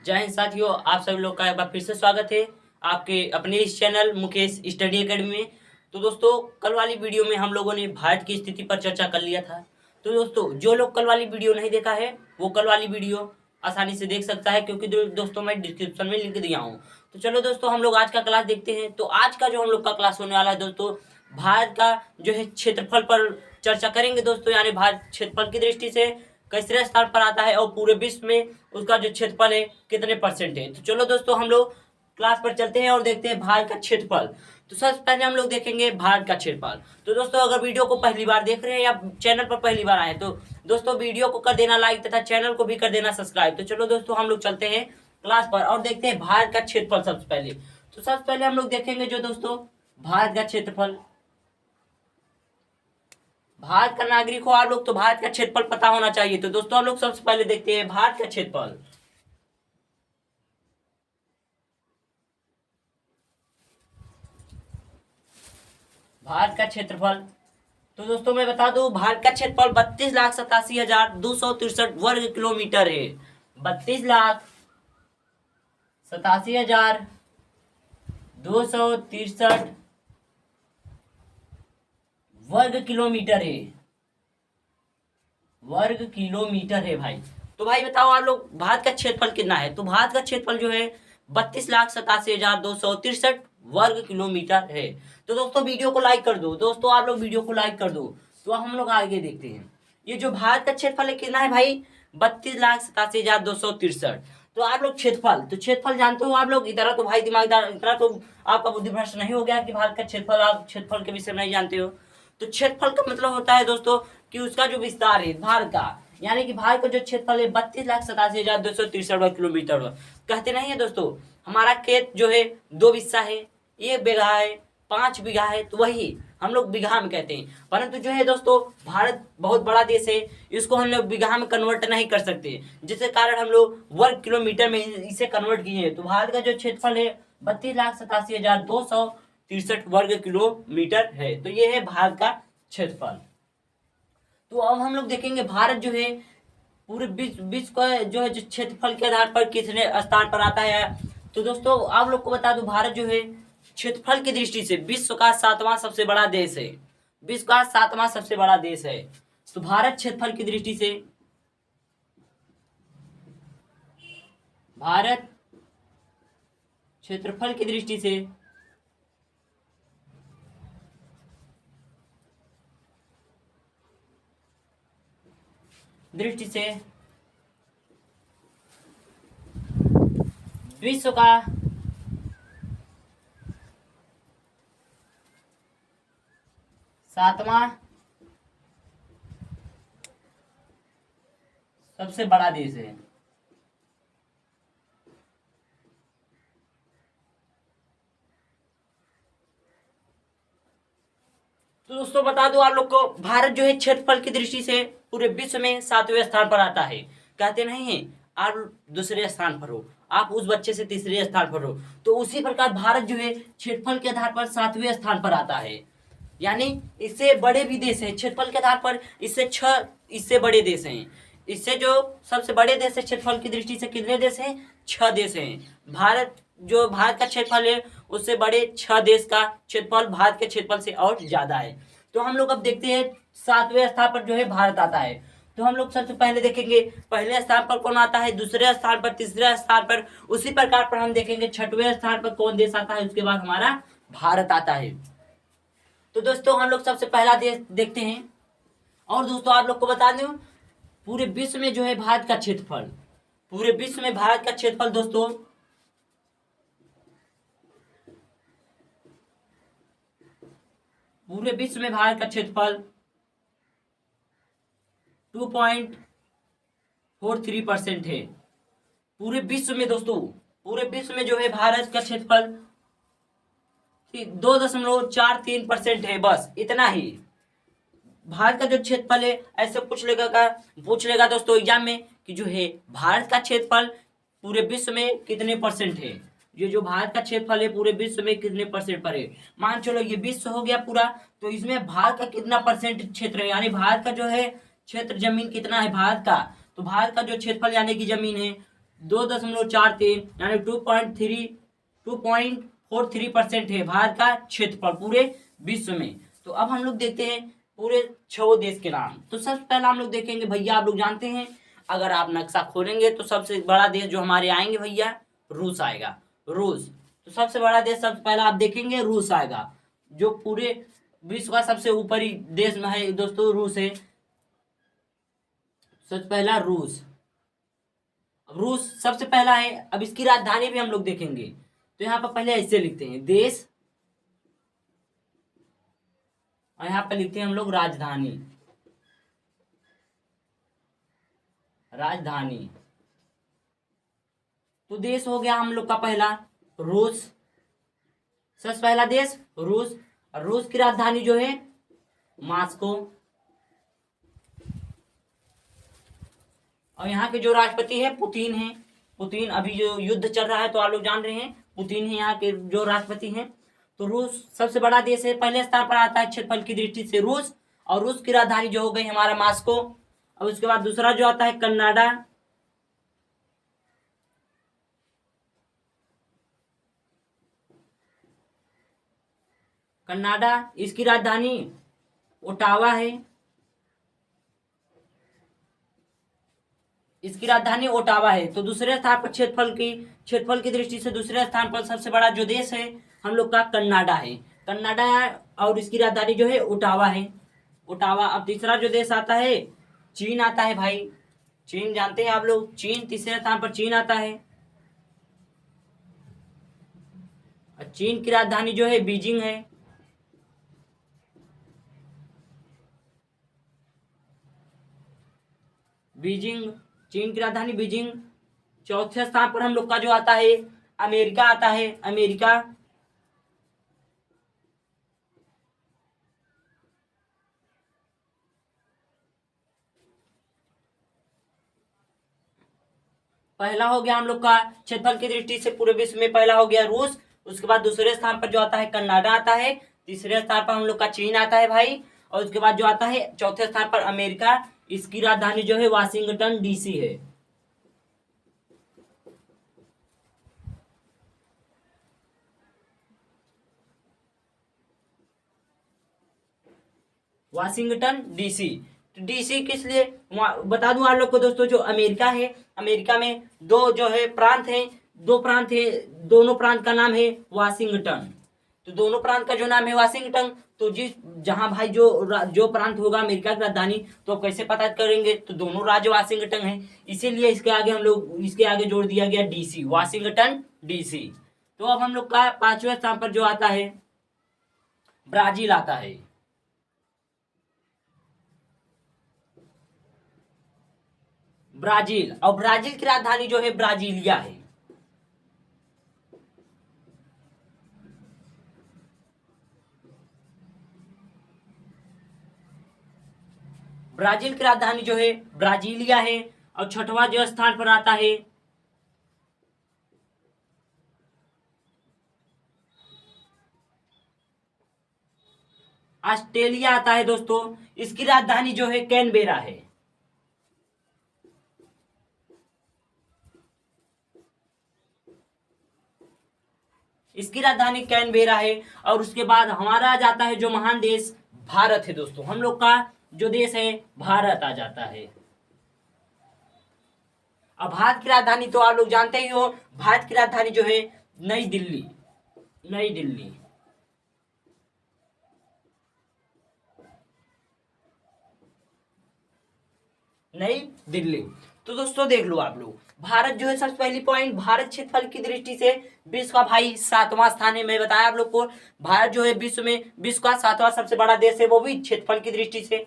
जय हिंद साथियों, आप सभी लोग का एक बार फिर से स्वागत है आपके अपने इस चैनल मुकेश स्टडी एकेडमी में। तो दोस्तों, कल वाली वीडियो में हम लोगों ने भारत की स्थिति पर चर्चा कर लिया था। तो दोस्तों, जो लोग कल वाली वीडियो नहीं देखा है वो कल वाली वीडियो आसानी से देख सकता है, क्योंकि दोस्तों मैं डिस्क्रिप्शन में लिंक दिया हूँ। तो चलो दोस्तों, हम लोग आज का क्लास देखते हैं। तो आज का जो हम लोग का क्लास होने वाला है दोस्तों, भारत का जो है क्षेत्रफल पर चर्चा करेंगे दोस्तों। यानी भारत क्षेत्रफल की दृष्टि से किसरे स्थान पर आता है और पूरे विश्व में उसका जो क्षेत्रफल है कितने परसेंट है। तो चलो दोस्तों, हम लोग क्लास पर चलते हैं और देखते हैं भारत का क्षेत्रफल। तो सबसे पहले हम लोग देखेंगे भारत का क्षेत्रफल। तो दोस्तों, अगर वीडियो को पहली बार देख रहे हैं या चैनल पर पहली बार आए तो दोस्तों वीडियो को कर देना लाइक तथा चैनल को भी कर देना सब्सक्राइब। तो चलो दोस्तों, हम लोग चलते हैं क्लास पर और देखते हैं भारत का क्षेत्रफल। सबसे पहले हम लोग देखेंगे जो दोस्तों भारत का क्षेत्रफल। भारत का नागरिक हो आप लोग तो भारत का क्षेत्रफल पता होना चाहिए। तो दोस्तों, हम लोग सबसे पहले देखते हैं भारत का क्षेत्रफल। भारत का क्षेत्रफल तो दोस्तों मैं बता दूं, भारत का क्षेत्रफल 32,87,263 वर्ग किलोमीटर है। 32,87,263 वर्ग किलोमीटर है। वर्ग किलोमीटर है भाई। तो भाई बताओ आप लोग, भारत का क्षेत्रफल कितना है? तो भारत का क्षेत्रफल जो है 32,87,263 वर्ग किलोमीटर है। तो दोस्तों वीडियो को लाइक कर दो। दोस्तों आप लोग वीडियो को लाइक कर दो। तो हम लोग आगे देखते हैं। ये जो भारत का क्षेत्रफल है कितना है भाई? 32,87,263। तो आप लोग क्षेत्रफल जानते हो आप लोग। इतना तो भाई दिमागदार, इतना तो आपका बुद्धि भ्रष्ट नहीं हो गया कि भारत का क्षेत्रफल आप क्षेत्रफल के विषय में नहीं जानते हो। तो क्षेत्रफल का मतलब होता है दोस्तों कि उसका जो विस्तार है भारत का, यानी कि भारत का जो क्षेत्रफल है 32,87,263 वर्ग किलोमीटर। कहते नहीं है दोस्तों, हमारा खेत जो है 2 बिस्सा है, 1 बीघा है, 5 बीघा है, तो वही हम लोग बीघा में कहते हैं। परंतु जो है दोस्तों, भारत बहुत बड़ा देश है, इसको हम लोग बीघा में कन्वर्ट नहीं कर सकते, जिसके कारण हम लोग वर्ग किलोमीटर में इसे कन्वर्ट किए हैं। तो भारत का जो क्षेत्रफल है 32,87,263 वर्ग किलोमीटर है। तो ये है भारत का क्षेत्रफल। तो अब हम लोग देखेंगे भारत जो है पूरे विश्व का जो है जो क्षेत्रफल के आधार पर कितने स्थान पर आता है। तो दोस्तों आप लोग को बता दूं, भारत जो है क्षेत्रफल की दृष्टि से विश्व का 7वां सबसे बड़ा देश है। विश्व का 7वां सबसे बड़ा देश है। तो भारत क्षेत्रफल की दृष्टि से, भारत क्षेत्रफल की दृष्टि से विश्व का 7वां सबसे बड़ा देश है। तो दोस्तों बता दो आप लोग को, भारत जो है क्षेत्रफल की दृष्टि से पूरे विश्व में 7वें स्थान पर आता है। कहते नहीं है आप दूसरे स्थान पर हो, आप उस बच्चे से तीसरे स्थान पर हो, तो उसी प्रकार भारत जो है क्षेत्रफल के आधार पर 7वें स्थान पर आता है। यानी इससे बड़े भी देश है क्षेत्रफल के आधार पर, इससे बड़े देश हैं। इससे जो सबसे बड़े देश है क्षेत्रफल की दृष्टि से कितने देश हैं? 6 देश हैं। भारत का क्षेत्रफल है उससे बड़े 6 देश का क्षेत्रफल भारत के क्षेत्रफल से और ज्यादा है। तो हम लोग अब देखते हैं 7वें स्थान पर जो है भारत आता है। तो हम लोग सबसे पहले देखेंगे पहले स्थान पर कौन आता है, दूसरे स्थान पर, तीसरे स्थान पर, उसी प्रकार पर हम देखेंगे 6वें स्थान पर कौन देश आता है, उसके बाद हमारा भारत आता है। तो दोस्तों हम लोग सबसे पहला देश देखते हैं। और दोस्तों आप लोग को बता दूं, पूरे विश्व में जो है भारत का क्षेत्रफल, पूरे विश्व में भारत का क्षेत्रफल दोस्तों पूरे विश्व में भारत का क्षेत्रफल 2.43% है। पूरे विश्व में दोस्तों, पूरे विश्व में जो है भारत का क्षेत्रफल 2.43% है। बस इतना ही भारत का जो क्षेत्रफल है। ऐसे पूछ लेगा दोस्तों एग्जाम में कि जो है भारत का क्षेत्रफल पूरे विश्व में कितने परसेंट है। ये जो भारत का क्षेत्रफल है पूरे विश्व में कितने परसेंट पर है। मान चलो ये विश्व हो गया पूरा, तो इसमें भारत का कितना परसेंट क्षेत्र है, यानी भारत का जो है क्षेत्र जमीन कितना है भारत का। तो भारत का जो क्षेत्रफल यानी कि जमीन है 2.43 यानी 2.43% है भारत का क्षेत्रफल पूरे विश्व में। तो अब हम लोग देखते हैं पूरे 6 देश के नाम। तो सबसे पहला हम लोग देखेंगे भैया, आप लोग जानते हैं अगर आप नक्शा खोलेंगे तो सबसे बड़ा देश जो हमारे आएंगे भैया रूस आएगा, रूस। तो सबसे बड़ा देश सबसे पहला आप देखेंगे रूस आएगा, जो पूरे विश्व का सबसे ऊपरी देश में है दोस्तों, रूस है सबसे पहला, रूस। रूस सबसे पहला है। अब इसकी राजधानी भी हम लोग देखेंगे, तो यहाँ पर पहले ऐसे लिखते हैं देश, और यहाँ पर लिखते हैं हम लोग राजधानी, राजधानी। तो देश हो गया हम लोग का पहला रूस, सबसे पहला देश रूस। रूस की राजधानी जो है मॉस्को, और यहाँ के जो राष्ट्रपति है पुतिन है। पुतिन, अभी जो युद्ध चल रहा है तो आप लोग जान रहे हैं, पुतिन है यहाँ के जो राष्ट्रपति हैं। तो रूस सबसे बड़ा देश है, पहले स्थान पर आता है क्षेत्रफल की दृष्टि से रूस, और रूस की राजधानी जो हो गई हमारा मॉस्को। और उसके बाद दूसरा जो आता है कनाडा, कनाडा, इसकी राजधानी ओटावा है, इसकी राजधानी ओटावा है। तो दूसरे स्थान पर क्षेत्रफल की दृष्टि से दूसरे स्थान पर सबसे बड़ा जो देश है हम लोग का कनाडा है, कनाडा है, और इसकी राजधानी जो है ओटावा है, ओटावा। अब तीसरा जो देश आता है चीन आता है भाई, चीन जानते हैं आप लोग, चीन तीसरे स्थान पर चीन आता है। चीन की राजधानी जो है बीजिंग है, बीजिंग, चीन की राजधानी बीजिंग। चौथे स्थान पर हम लोग का जो आता है अमेरिका आता है, अमेरिका। पहला हो गया हम लोग का क्षेत्रफल की दृष्टि से पूरे विश्व में पहला हो गया रूस। उसके बाद दूसरे स्थान पर जो आता है कनाडा आता है, तीसरे स्थान पर हम लोग का चीन आता है भाई, और उसके बाद जो आता है चौथे स्थान पर अमेरिका। इसकी राजधानी जो है वाशिंगटन डीसी है, वाशिंगटन डीसी। डीसी किस लिए बता दूं आप लोग को दोस्तों, जो अमेरिका है, अमेरिका में दो जो है प्रांत हैं, दो प्रांत है, दोनों प्रांत का नाम है वाशिंगटन। तो दोनों प्रांत का जो नाम है वाशिंगटन, तो जिस जहां भाई जो प्रांत होगा अमेरिका की राजधानी, तो कैसे पता करेंगे, तो दोनों राज्य वाशिंगटन है, इसीलिए इसके आगे हम लोग इसके आगे जोड़ दिया गया डीसी, वाशिंगटन डीसी। तो अब हम लोग का पांचवें स्थान पर जो आता है ब्राजील आता है, ब्राजील। और ब्राजील की राजधानी जो है ब्राजीलिया है, ब्राजील की राजधानी जो है ब्राजीलिया है। और छठवां जो स्थान पर आता है ऑस्ट्रेलिया आता है दोस्तों, इसकी राजधानी जो है कैनबेरा है, इसकी राजधानी कैनबेरा है। और उसके बाद हमारा आ जाता है जो महान देश भारत है दोस्तों, हम लोग का जो देश है भारत आ जाता है। अब भारत की राजधानी तो आप लोग जानते ही हो, भारत की राजधानी जो है नई दिल्ली, नई दिल्ली। नई दिल्ली। तो दोस्तों देख लो आप लोग, भारत जो है सबसे पहली पॉइंट, भारत क्षेत्रफल की दृष्टि से विश्व का भाई 7वां स्थान है। मैं बताया आप लोग को, भारत जो है विश्व का 7वां सबसे बड़ा देश है, वो भी क्षेत्रफल की दृष्टि से।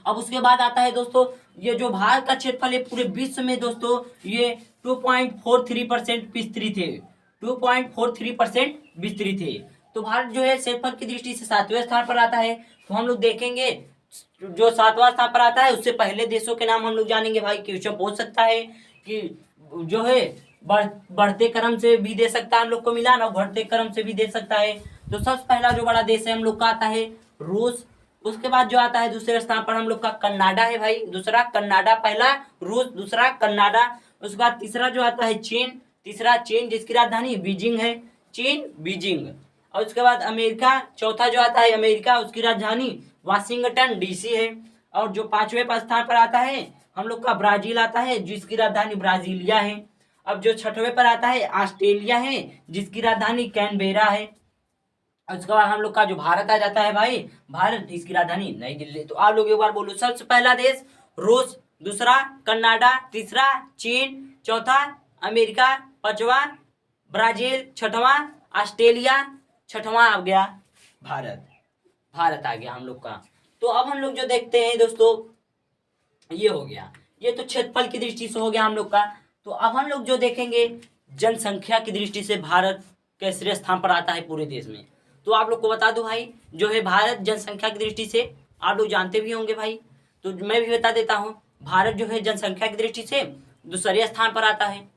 अब उसके बाद आता है दोस्तों, ये जो भारत का क्षेत्रफल है पूरे विश्व में दोस्तों, ये 2.43% विस्तृत है, 2.43% विस्तृत है। तो भारत जो है क्षेत्रफल की दृष्टि से 7वें स्थान पर आता है। तो हम लोग देखेंगे जो 7वां स्थान पर आता है उससे पहले देशों के नाम हम लोग जानेंगे भाई। क्वेश्चन पूछ सकता है कि जो है बढ़ते क्रम से भी दे सकता है हम लोग को मिलान, और घटते क्रम से भी दे सकता है। तो सबसे पहला जो बड़ा देश है हम लोग का आता है रूस। उसके बाद जो आता है दूसरे स्थान पर हम लोग का कनाडा है भाई, दूसरा कनाडा, पहला रूस, दूसरा कनाडा। उसके बाद तीसरा जो आता है चीन, तीसरा चीन जिसकी राजधानी बीजिंग है, चीन बीजिंग। और उसके बाद अमेरिका, चौथा जो आता है अमेरिका, उसकी राजधानी वाशिंगटन डीसी है। और जो पांचवें स्थान पर आता है हम लोग का ब्राजील आता है, जिसकी राजधानी ब्राजीलिया है। अब जो छठवें पर आता है ऑस्ट्रेलिया है, जिसकी राजधानी कैनबेरा है। उसके बाद हम लोग का जो भारत आ जाता है भाई, भारत, इसकी राजधानी नई दिल्ली। तो आप लोग एक बार बोलो, सबसे पहला देश रूस, दूसरा कनाडा, तीसरा चीन, चौथा अमेरिका, पांचवा ब्राजील, छठवां ऑस्ट्रेलिया, छठवां आ गया भारत। भारत आ गया हम लोग का। तो अब हम लोग जो देखते हैं दोस्तों, ये हो गया, ये तो क्षेत्रफल की दृष्टि से हो गया हम लोग का। तो अब हम लोग जो देखेंगे जनसंख्या की दृष्टि से भारत कैसे स्थान पर आता है पूरे देश में। तो आप लोग को बता दूं भाई, जो है भारत जनसंख्या की दृष्टि से, आप लोग जानते भी होंगे भाई, तो मैं भी बता देता हूँ। भारत जो है जनसंख्या की दृष्टि से दूसरे स्थान पर आता है,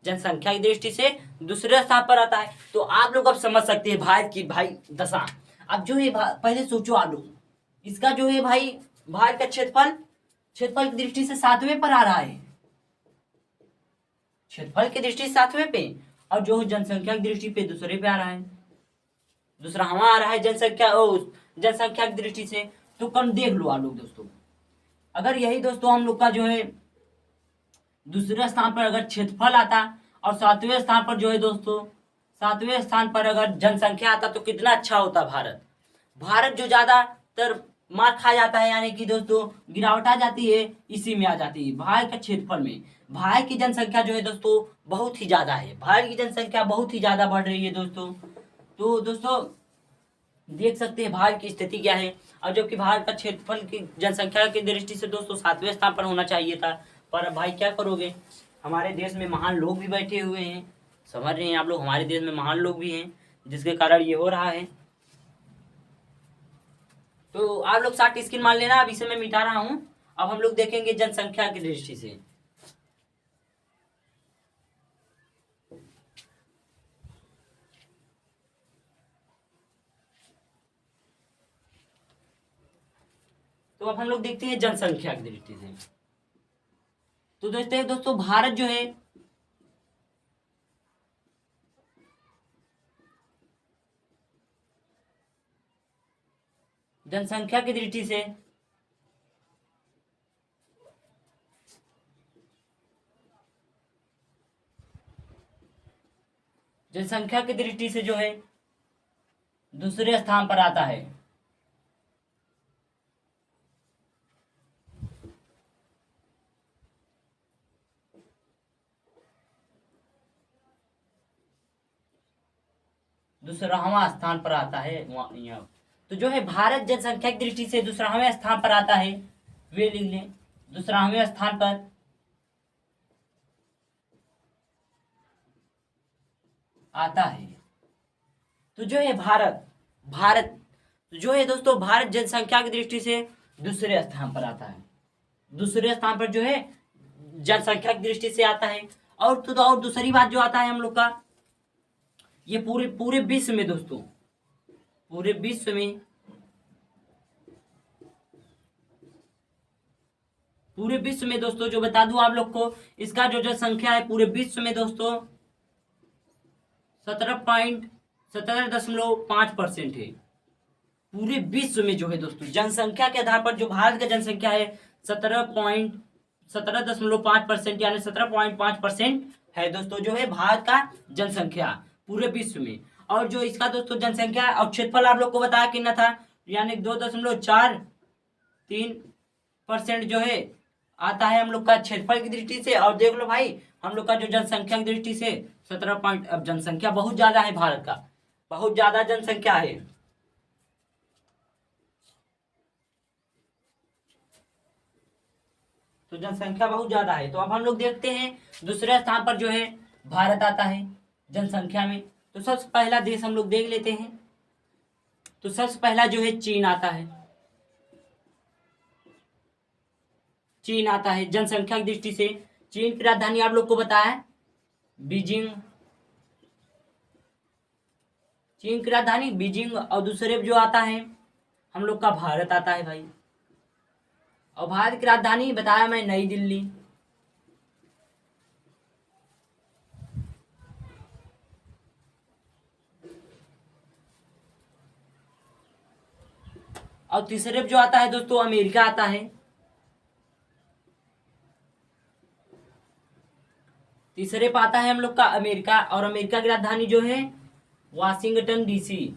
जनसंख्या की दृष्टि से दूसरे स्थान पर आता है। तो आप लोग अब समझ सकते हैं भारत की भाई दशा। अब जो है पहले सोचो आप लोग, इसका जो है भाई भारत का क्षेत्रफल, क्षेत्रफल की दृष्टि से 7वें पर आ रहा है, क्षेत्रफल की दृष्टि से 7वें पे, और जो जनसंख्या की दृष्टि पे दूसरे पे आ रहा है, दूसरा हमारा आ रहा है जनसंख्या की दृष्टि से। तो कम देख लो आप लोग दोस्तों, अगर यही दोस्तों हम लोग का जो है दूसरे स्थान पर अगर क्षेत्रफल आता, और 7वें स्थान पर जो है दोस्तों, 7वें स्थान पर अगर जनसंख्या आता, तो कितना अच्छा होता भारत। भारत जो ज्यादातर मार खा जाता है, यानी कि दोस्तों गिरावट आ जाती है, इसी में आ जाती है भारत के क्षेत्रफल में। भारत की जनसंख्या जो है दोस्तों बहुत ही ज्यादा है, भारत की जनसंख्या बहुत ही ज्यादा बढ़ रही है दोस्तों। तो दोस्तों देख सकते हैं भारत की स्थिति क्या है। और जबकि भारत का क्षेत्रफल की जनसंख्या की दृष्टि से दोस्तों 7वें स्थान पर होना चाहिए था, पर अब भाई क्या करोगे, हमारे देश में महान लोग भी बैठे हुए हैं, समझ रहे हैं आप लोग, हमारे देश में महान लोग भी हैं, जिसके कारण ये हो रहा है। तो आप लोग 60 स्क्रीन मान लेना, अब इसे मैं मिटा रहा हूं। अब हम लोग देखेंगे जनसंख्या की दृष्टि से। तो अब हम लोग देखते हैं जनसंख्या की दृष्टि से। तो दोस्तों भारत जो है जनसंख्या की दृष्टि से जो है दूसरे स्थान पर आता है। दूसरावां स्थान पर आता है यहाँ। तो जो है भारत जनसंख्या की दृष्टि से दूसरावें स्थान पर आता है, वे लिख लें, दूसरावें स्थान पर आता है। तो जो है भारत जो है दोस्तों, भारत जनसंख्या की दृष्टि से दूसरे स्थान पर आता है, दूसरे स्थान पर जो है जनसंख्या की दृष्टि से आता है। और दूसरी बात जो आता है हम लोग का, ये पूरे पूरे विश्व में दोस्तों, पूरे विश्व में, पूरे विश्व में दोस्तों जो बता दूं आप लोग को, इसका जो जनसंख्या है पूरे विश्व में दोस्तों 17.5% है। पूरे विश्व में जो है दोस्तों जनसंख्या के आधार पर जो भारत का जनसंख्या है 17.5%, यानी 17.5% है दोस्तों, जो है भारत का जनसंख्या पूरे विश्व में। और जो इसका दोस्तों जनसंख्या और क्षेत्रफल आप लोग को बताया कितना था, यानी 2.43% जो है आता है हम लोग का क्षेत्रफल की दृष्टि से। और देख लो भाई हम लोग का जो जनसंख्या की दृष्टि से 17 अब जनसंख्या बहुत ज्यादा है, भारत का बहुत ज्यादा जनसंख्या है। तो जनसंख्या बहुत ज्यादा है। तो अब हम लोग देखते हैं दूसरे स्थान पर जो है भारत आता है जनसंख्या में। तो सबसे पहला देश हम लोग देख लेते हैं। तो सबसे पहला जो है चीन आता है, चीन आता है जनसंख्या की दृष्टि से। चीन की राजधानी आप लोग को बताया बीजिंग, चीन की राजधानी बीजिंग। और दूसरे जो आता है हम लोग का भारत आता है भाई, और भारत की राजधानी बताया मैं नई दिल्ली। और तीसरे पे जो आता है दोस्तों अमेरिका आता है। तीसरे पे आता है हम लोग का अमेरिका, और अमेरिका की राजधानी जो है वाशिंगटन डीसी।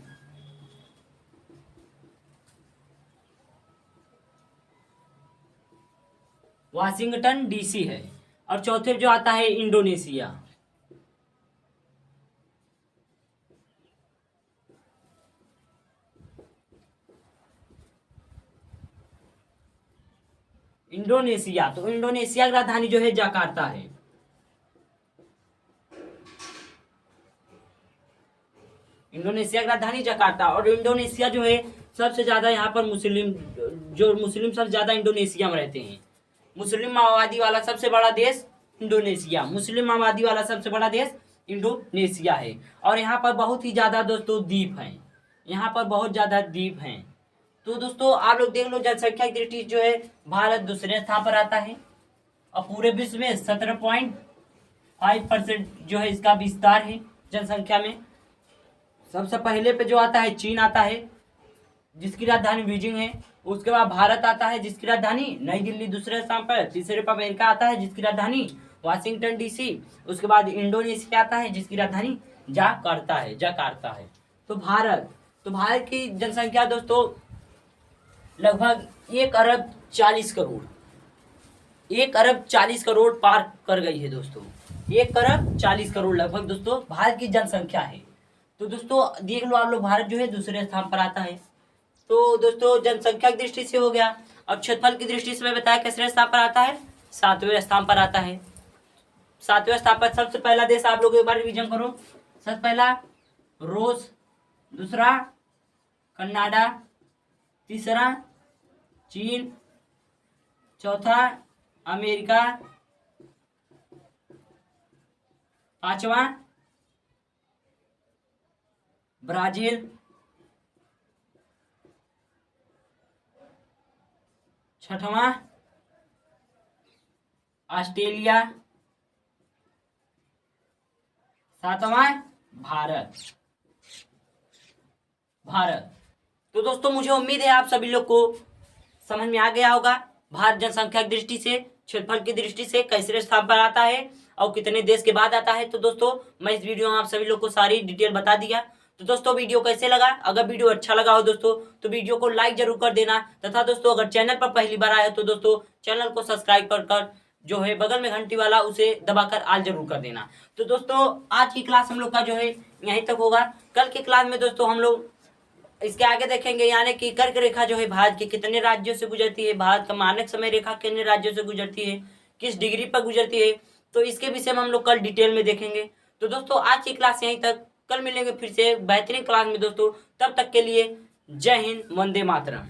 वाशिंगटन डीसी है। और चौथे पे जो आता है इंडोनेशिया। इंडोनेशिया, तो इंडोनेशिया की राजधानी जो है जकार्ता है। इंडोनेशिया की राजधानी जकार्ता। और इंडोनेशिया जो है सबसे ज्यादा यहाँ पर मुस्लिम सबसे ज्यादा इंडोनेशिया में रहते हैं। मुस्लिम आबादी वाला सबसे बड़ा देश इंडोनेशिया, मुस्लिम आबादी वाला सबसे बड़ा देश इंडोनेशिया है। और यहाँ पर बहुत ही ज्यादा दोस्तों द्वीप हैं, यहाँ पर बहुत ज्यादा द्वीप हैं। तो दोस्तों आप लोग देख लो, जनसंख्या की दृष्टि जो है भारत दूसरे स्थान पर आता है, और पूरे विश्व में 17.5% जो है इसका विस्तार है जनसंख्या में। सबसे पहले पे जो आता है चीन आता है, जिसकी राजधानी बीजिंग है। उसके बाद भारत आता है, जिसकी राजधानी नई दिल्ली दूसरे स्थान पर। तीसरे पर अमेरिका आता है, जिसकी राजधानी वाशिंगटन डीसी। उसके बाद इंडोनेशिया आता है, जिसकी राजधानी जकार्ता है। तो भारत की जनसंख्या दोस्तों लगभग 1 अरब 40 करोड़ पार कर गई है दोस्तों। 1 अरब 40 करोड़ लगभग दोस्तों भारत की जनसंख्या है। तो दोस्तों देख लो आप लोग, भारत जो है दूसरे स्थान पर आता है। तो दोस्तों जनसंख्या की दृष्टि से हो गया। अब क्षेत्रफल की दृष्टि से मैं बताया किसरे स्थान पर आता है, 7वें स्थान पर आता है। 7वें स्थान पर सबसे पहला देश आप लोग एक बार रिवीजन करो। सबसे पहला रूस, दूसरा कनाडा, तीसरा चीन, चौथा अमेरिका, पांचवा ब्राजील, छठवां ऑस्ट्रेलिया, सातवां भारत। तो दोस्तों मुझे उम्मीद है आप सभी लोग को समझ में आ गया होगा भारत जनसंख्या की दृष्टि से, क्षेत्रफल की दृष्टि से कैसे स्थान पर आता है और कितने देश के बाद आता है। तो दोस्तों मैं इस वीडियो में आप सभी लोग को सारी डिटेल बता दिया। तो दोस्तों वीडियो कैसे लगा, अगर वीडियो अच्छा लगा हो दोस्तों तो वीडियो को लाइक जरूर कर देना, तथा दोस्तों अगर चैनल पर पहली बार आए तो दोस्तों चैनल को सब्सक्राइब कर जो है बगल में घंटी वाला उसे दबाकर ऑल जरूर कर देना। तो दोस्तों आज की क्लास हम लोग का जो है यहीं तक होगा। कल की क्लास में दोस्तों हम लोग इसके आगे देखेंगे, यानी कि कर्क रेखा जो है भारत के कितने राज्यों से गुजरती है, भारत का मानक समय रेखा कितने राज्यों से गुजरती है, किस डिग्री पर गुजरती है। तो इसके विषय में हम लोग कल डिटेल में देखेंगे। तो दोस्तों आज की क्लास यहीं तक, कल मिलेंगे फिर से बेहतरीन क्लास में दोस्तों। तब तक के लिए जय हिंद, वंदे मातरम।